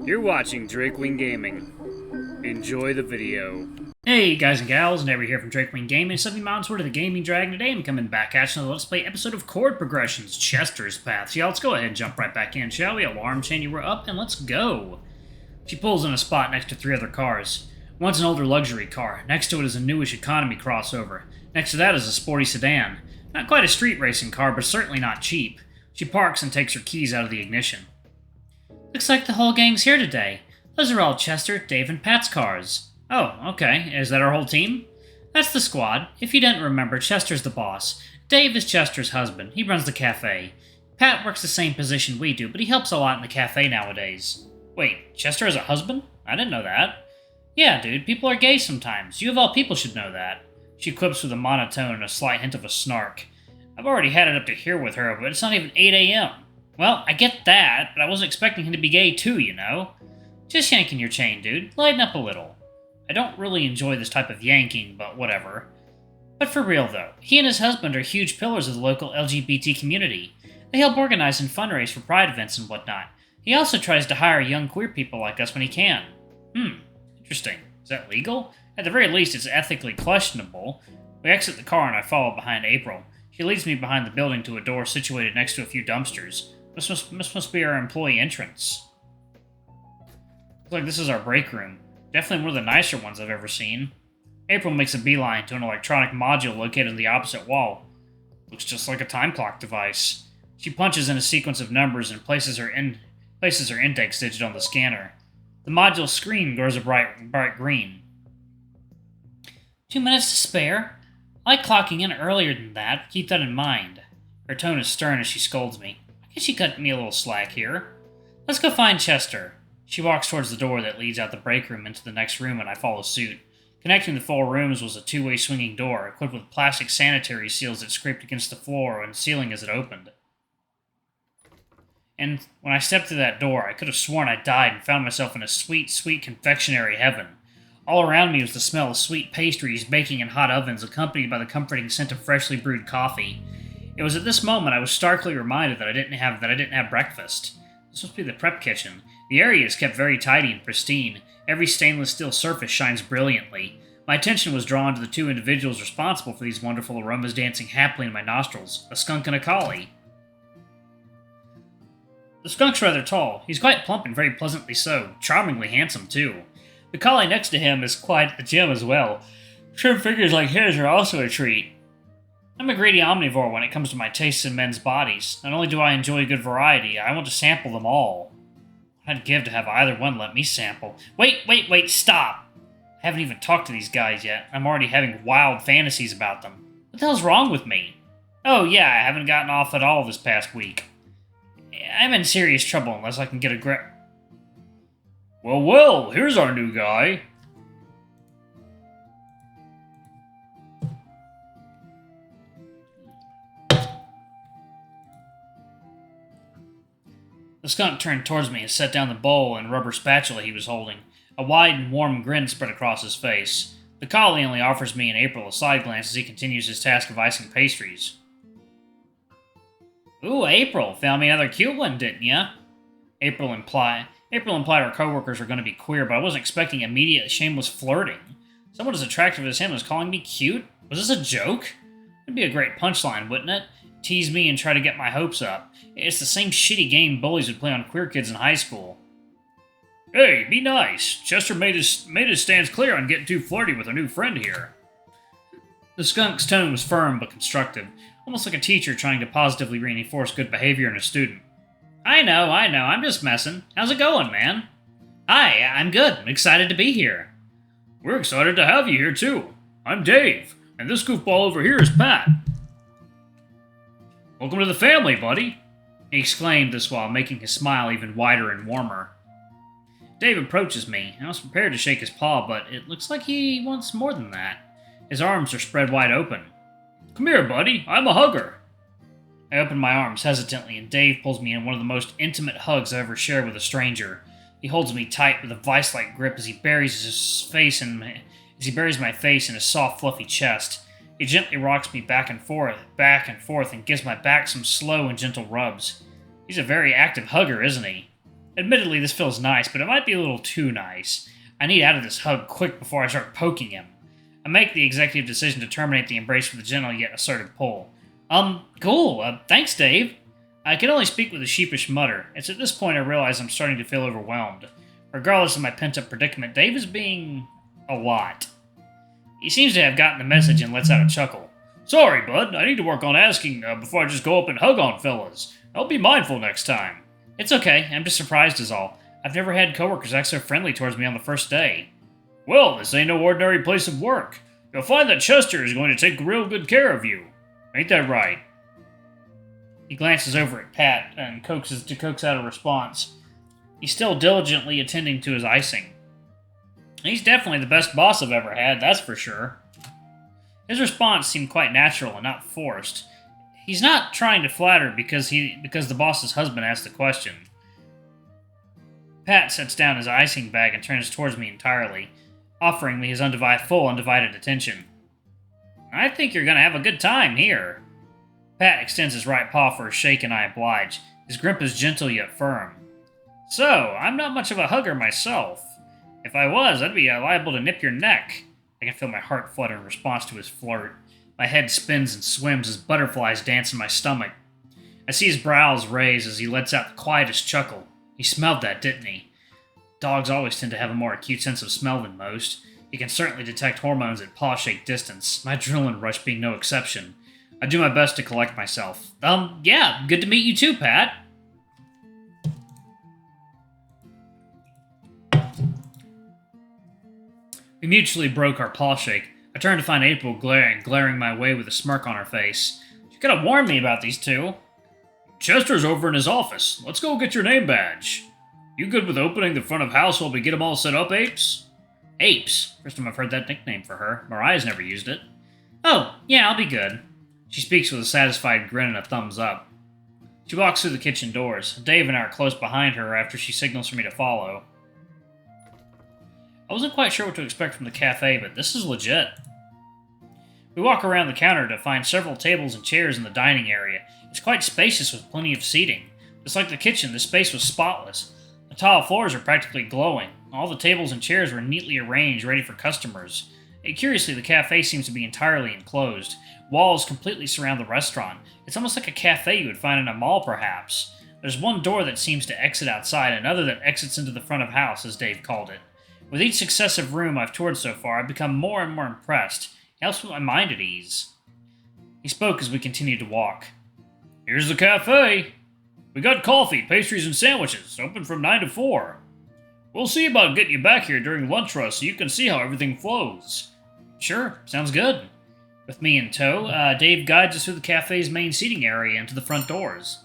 You're watching Drakewing Gaming. Enjoy the video. Hey guys and gals, Never here from Drakewing Gaming, 70 Mountains Word of the Gaming Dragon. Today I'm coming back at you on the Let's Play episode of Chord Progressions, Chester's Path. So yeah, let's go ahead and jump right back in, shall we? Alarm chain, you were up, and let's go. She pulls in a spot next to three other cars. One's an older luxury car. Next to it is a newish economy crossover. Next to that is a sporty sedan. Not quite a street racing car, but certainly not cheap. She parks and takes her keys out of the ignition. Looks like the whole gang's here today. Those are all Chester, Dave, and Pat's cars. Oh, okay. Is that our whole team? That's the squad. If you didn't remember, Chester's the boss. Dave is Chester's husband. He runs the cafe. Pat works the same position we do, but he helps a lot in the cafe nowadays. Wait, Chester has a husband? I didn't know that. Yeah, dude, people are gay sometimes. You of all people should know that. She quips with a monotone and a slight hint of a snark. I've already had it up to here with her, but it's not even 8 a.m. Well, I get that, but I wasn't expecting him to be gay too, you know? Just yanking your chain, dude. Lighten up a little. I don't really enjoy this type of yanking, but whatever. But for real, though, he and his husband are huge pillars of the local LGBT community. They help organize and fundraise for pride events and whatnot. He also tries to hire young queer people like us when he can. Interesting. Is that legal? At the very least, it's ethically questionable. We exit the car and I follow behind April. She leads me behind the building to a door situated next to a few dumpsters. This must be our employee entrance. Looks like this is our break room. Definitely one of the nicer ones I've ever seen. April makes a beeline to an electronic module located on the opposite wall. Looks just like a time clock device. She punches in a sequence of numbers and places her index digit on the scanner. The module screen glows a bright green. 2 minutes to spare? I like clocking in earlier than that. Keep that in mind. Her tone is stern as she scolds me. I guess she cut me a little slack here. Let's go find Chester. She walks towards the door that leads out the break room into the next room, and I follow suit. Connecting the 4 rooms was a two-way swinging door, equipped with plastic sanitary seals that scraped against the floor and ceiling as it opened. And when I stepped through that door, I could have sworn I died and found myself in a sweet, sweet confectionery heaven. All around me was the smell of sweet pastries baking in hot ovens, accompanied by the comforting scent of freshly brewed coffee. It was at this moment I was starkly reminded that I didn't have breakfast. This must be the prep kitchen. The area is kept very tidy and pristine. Every stainless steel surface shines brilliantly. My attention was drawn to the 2 individuals responsible for these wonderful aromas dancing happily in my nostrils, a skunk and a collie. The skunk's rather tall. He's quite plump and very pleasantly so. Charmingly handsome, too. The collie next to him is quite a gem as well. Trim figures like his are also a treat. I'm a greedy omnivore when it comes to my tastes in men's bodies. Not only do I enjoy a good variety, I want to sample them all. I'd give to have either one let me sample. Wait, stop! I haven't even talked to these guys yet. I'm already having wild fantasies about them. What the hell's wrong with me? Oh yeah, I haven't gotten off at all this past week. I'm in serious trouble unless I can get a grip. Well, here's our new guy. The skunk turned towards me and set down the bowl and rubber spatula he was holding. A wide and warm grin spread across his face. The collie only offers me and April a side glance as he continues his task of icing pastries. Ooh, April, found me another cute one, didn't ya? April implied our coworkers were going to be queer, but I wasn't expecting immediate, shameless flirting. Someone as attractive as him was calling me cute? Was this a joke? It'd be a great punchline, wouldn't it? Tease me and try to get my hopes up. It's the same shitty game bullies would play on queer kids in high school. Hey, be nice. Chester made his stance clear on getting too flirty with our new friend here. The skunk's tone was firm but constructive, almost like a teacher trying to positively reinforce good behavior in a student. I know, I'm just messing. How's it going, man? Hi, I'm good. I'm excited to be here. We're excited to have you here, too. I'm Dave, and this goofball over here is Pat. Welcome to the family, buddy. He exclaimed this while making his smile even wider and warmer. Dave approaches me. I was prepared to shake his paw, but it looks like he wants more than that. His arms are spread wide open. Come here, buddy. I'm a hugger. I open my arms hesitantly, and Dave pulls me in one of the most intimate hugs I've ever shared with a stranger. He holds me tight with a vice-like grip as he buries my face in his soft, fluffy chest. He gently rocks me back and forth, and gives my back some slow and gentle rubs. He's a very active hugger, isn't he? Admittedly, this feels nice, but it might be a little too nice. I need out of this hug quick before I start poking him. I make the executive decision to terminate the embrace with a gentle yet assertive pull. Cool. Thanks, Dave. I can only speak with a sheepish mutter. It's at this point I realize I'm starting to feel overwhelmed. Regardless of my pent-up predicament, Dave is being a lot. He seems to have gotten the message and lets out a chuckle. Sorry, bud. I need to work on asking before I just go up and hug on fellas. I'll be mindful next time. It's okay. I'm just surprised is all. I've never had coworkers act so friendly towards me on the first day. Well, this ain't no ordinary place of work. You'll find that Chester is going to take real good care of you. Ain't that right? He glances over at Pat and coax out a response. He's still diligently attending to his icing. He's definitely the best boss I've ever had, that's for sure. His response seemed quite natural and not forced. He's not trying to flatter because the boss's husband asked the question. Pat sets down his icing bag and turns towards me entirely, offering me his full undivided attention. I think you're going to have a good time here. Pat extends his right paw for a shake and I oblige. His grip is gentle yet firm. So, I'm not much of a hugger myself. If I was, I'd be liable to nip your neck. I can feel my heart flutter in response to his flirt. My head spins and swims as butterflies dance in my stomach. I see his brows raise as he lets out the quietest chuckle. He smelled that, didn't he? Dogs always tend to have a more acute sense of smell than most. He can certainly detect hormones at paw-shake distance, my adrenaline rush being no exception. I do my best to collect myself. Yeah, good to meet you too, Pat. We mutually broke our paw-shake. I turned to find April glaring my way with a smirk on her face. She could have warned me about these two. Chester's over in his office. Let's go get your name badge. You good with opening the front of house while we get them all set up, Apes? Apes? First time I've heard that nickname for her. Mariah's never used it. Oh, yeah, I'll be good. She speaks with a satisfied grin and a thumbs up. She walks through the kitchen doors. Dave and I are close behind her after she signals for me to follow. I wasn't quite sure what to expect from the cafe, but this is legit. We walk around the counter to find several tables and chairs in the dining area. It's quite spacious with plenty of seating. Just like the kitchen, the space was spotless. The tile floors are practically glowing. All the tables and chairs were neatly arranged, ready for customers. Curiously, the cafe seems to be entirely enclosed. Walls completely surround the restaurant. It's almost like a cafe you would find in a mall, perhaps. There's one door that seems to exit outside, and another that exits into the front of house, as Dave called it. With each successive room I've toured so far, I've become more and more impressed. It helps put my mind at ease. He spoke as we continued to walk. Here's the cafe. We got coffee, pastries, and sandwiches, open from 9 to 4. We'll see about getting you back here during lunch rush so you can see how everything flows. Sure, sounds good. With me in tow, Dave guides us through the cafe's main seating area into the front doors.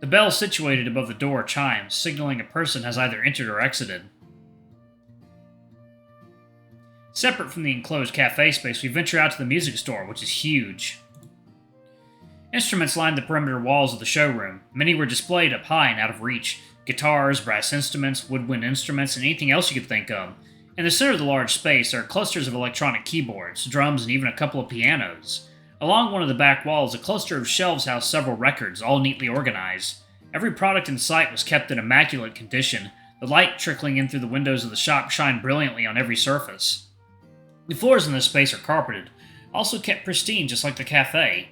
The bell situated above the door chimes, signaling a person has either entered or exited. Separate from the enclosed cafe space, we venture out to the music store, which is huge. Instruments lined the perimeter walls of the showroom. Many were displayed up high and out of reach. Guitars, brass instruments, woodwind instruments, and anything else you could think of. In the center of the large space are clusters of electronic keyboards, drums, and even a couple of pianos. Along one of the back walls, a cluster of shelves housed several records, all neatly organized. Every product in sight was kept in immaculate condition. The light trickling in through the windows of the shop shined brilliantly on every surface. The floors in this space are carpeted, also kept pristine just like the cafe.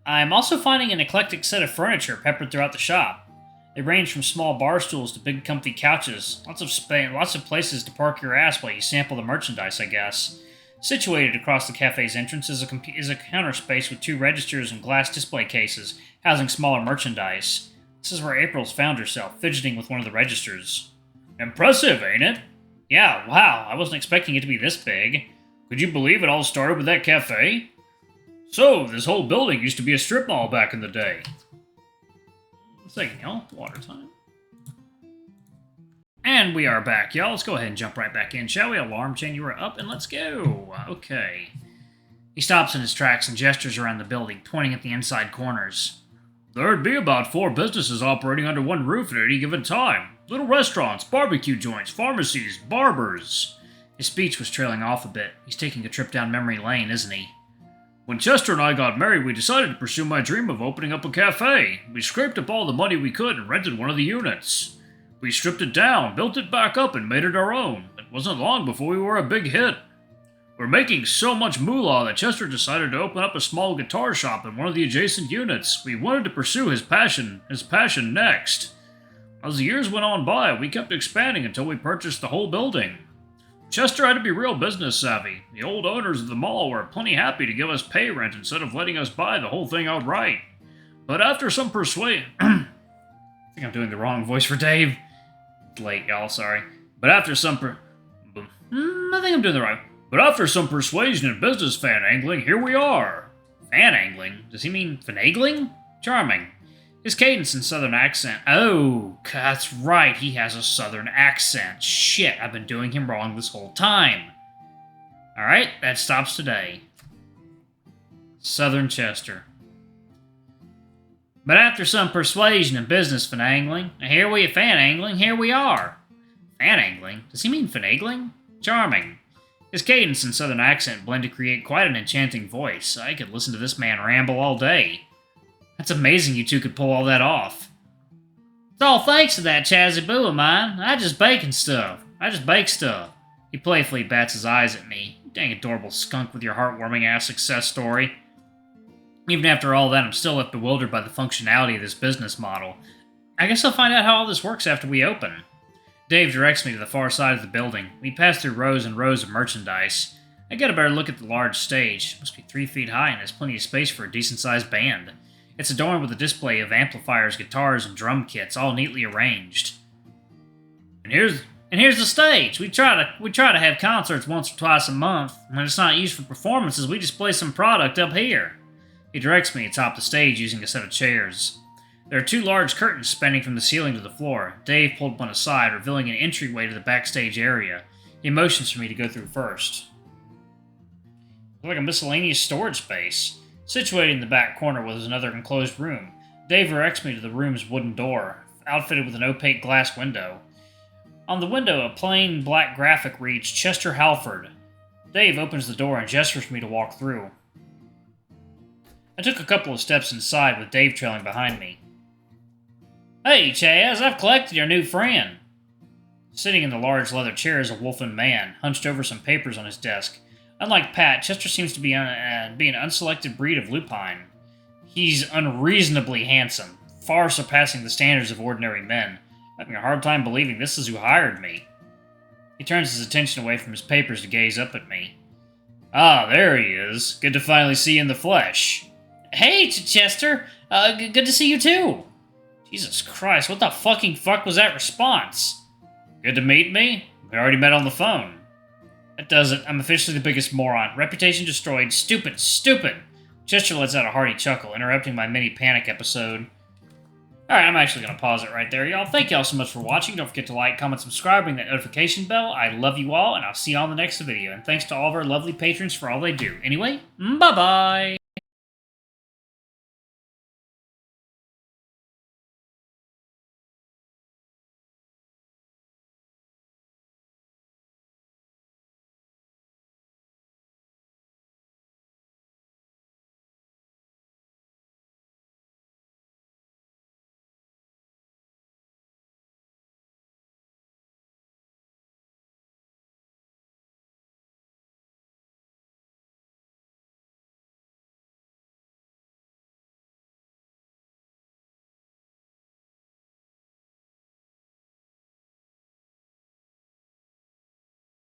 I'm also finding an eclectic set of furniture peppered throughout the shop. They range from small bar stools to big comfy couches, lots of places to park your ass while you sample the merchandise, I guess. Situated across the cafe's entrance is a counter space with 2 registers and glass display cases, housing smaller merchandise. This is where April's found herself, fidgeting with one of the registers. Impressive, ain't it? Yeah, wow, I wasn't expecting it to be this big. Could you believe it all started with that cafe? So, this whole building used to be a strip mall back in the day. Second, y'all. Water time. And we are back, y'all. Let's go ahead and jump right back in, shall we? Alarm chain, you are up, and let's go. Okay. He stops in his tracks and gestures around the building, pointing at the inside corners. There'd be about 4 businesses operating under one roof at any given time. Little restaurants, barbecue joints, pharmacies, barbers. His speech was trailing off a bit. He's taking a trip down memory lane, isn't he? When Chester and I got married, we decided to pursue my dream of opening up a cafe. We scraped up all the money we could and rented one of the units. We stripped it down, built it back up, and made it our own. It wasn't long before we were a big hit. We're making so much moolah that Chester decided to open up a small guitar shop in one of the adjacent units. We wanted to pursue his passion next. As the years went on by, we kept expanding until we purchased the whole building. Chester had to be real business savvy. The old owners of the mall were plenty happy to give us pay rent instead of letting us buy the whole thing outright. But after some I think I'm doing the wrong voice for Dave. It's late, y'all, sorry. But after some I think I'm doing the right. But after some persuasion and business fan-angling, here we are. Fan-angling? Does he mean finagling? Charming. His cadence and southern accent. Oh, that's right, he has a southern accent. Shit, I've been doing him wrong this whole time. Alright, that stops today. Southern Chester. But after some persuasion and business finagling, here we are. Fan-angling? Does he mean finagling? Charming. His cadence and southern accent blend to create quite an enchanting voice. I could listen to this man ramble all day. That's amazing you two could pull all that off. It's all thanks to that Chazzy Boo of mine. I just bake stuff. He playfully bats his eyes at me. You dang adorable skunk with your heartwarming ass success story. Even after all that, I'm still left bewildered by the functionality of this business model. I guess I'll find out how all this works after we open. Dave directs me to the far side of the building. We pass through rows and rows of merchandise. I get a better look at the large stage. It must be 3 feet high and has plenty of space for a decent-sized band. It's adorned with a display of amplifiers, guitars, and drum kits, all neatly arranged. And here's the stage. We try to have concerts once or twice a month. When it's not used for performances, we just play some product up here. He directs me atop the stage using a set of chairs. There are 2 large curtains spanning from the ceiling to the floor. Dave pulled one aside, revealing an entryway to the backstage area. He motions for me to go through first. It's like a miscellaneous storage space. Situated in the back corner was another enclosed room. Dave directs me to the room's wooden door, outfitted with an opaque glass window. On the window, a plain black graphic reads, Chester Halford. Dave opens the door and gestures for me to walk through. I took a couple of steps inside, with Dave trailing behind me. Hey, Chaz, I've collected your new friend. Sitting in the large leather chair is a wolfen man, hunched over some papers on his desk. Unlike Pat, Chester seems to be an unselected breed of lupine. He's unreasonably handsome, far surpassing the standards of ordinary men. I'm having a hard time believing this is who hired me. He turns his attention away from his papers to gaze up at me. Ah, there he is. Good to finally see you in the flesh. Hey, Chester. Good to see you too. Jesus Christ, what the fucking fuck was that response? Good to meet me? We already met on the phone. That does it. I'm officially the biggest moron. Reputation destroyed. Stupid. Chester lets out a hearty chuckle, interrupting my mini panic episode. Alright, I'm actually going to pause it right there, y'all. Thank y'all so much for watching. Don't forget to like, comment, subscribe, ring that notification bell. I love you all, and I'll see you all in the next video. And thanks to all of our lovely patrons for all they do. Anyway, bye-bye!